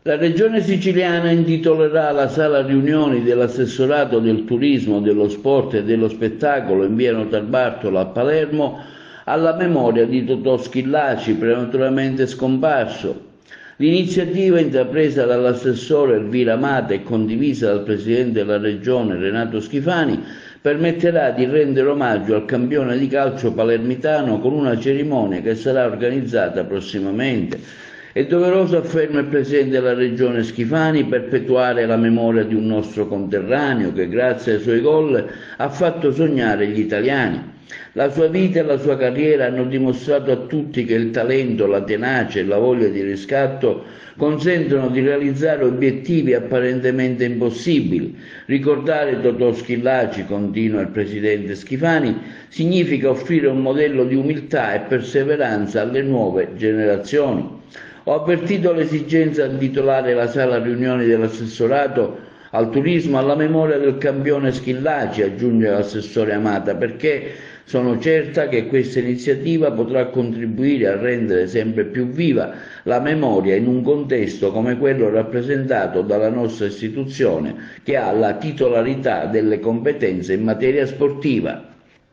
La Regione Siciliana intitolerà la sala riunioni dell'assessorato del turismo, dello sport e dello spettacolo in via Notarbartolo a Palermo alla memoria di Totò Schillaci, prematuramente scomparso. L'iniziativa, intrapresa dall'assessore Elvira Amata e condivisa dal presidente della Regione Renato Schifani, permetterà di rendere omaggio al campione di calcio palermitano con una cerimonia che sarà organizzata prossimamente. È doveroso, afferma il Presidente della Regione Schifani, perpetuare la memoria di un nostro conterraneo che grazie ai suoi gol ha fatto sognare gli italiani. La sua vita e la sua carriera hanno dimostrato a tutti che il talento, la tenacia e la voglia di riscatto consentono di realizzare obiettivi apparentemente impossibili. Ricordare Totò Schillaci, continua il Presidente Schifani, significa offrire un modello di umiltà e perseveranza alle nuove generazioni. Ho avvertito l'esigenza di intitolare la sala riunioni dell'assessorato al turismo alla memoria del campione Schillaci, aggiunge l'assessore Amata, perché sono certa che questa iniziativa potrà contribuire a rendere sempre più viva la memoria in un contesto come quello rappresentato dalla nostra istituzione, che ha la titolarità delle competenze in materia sportiva.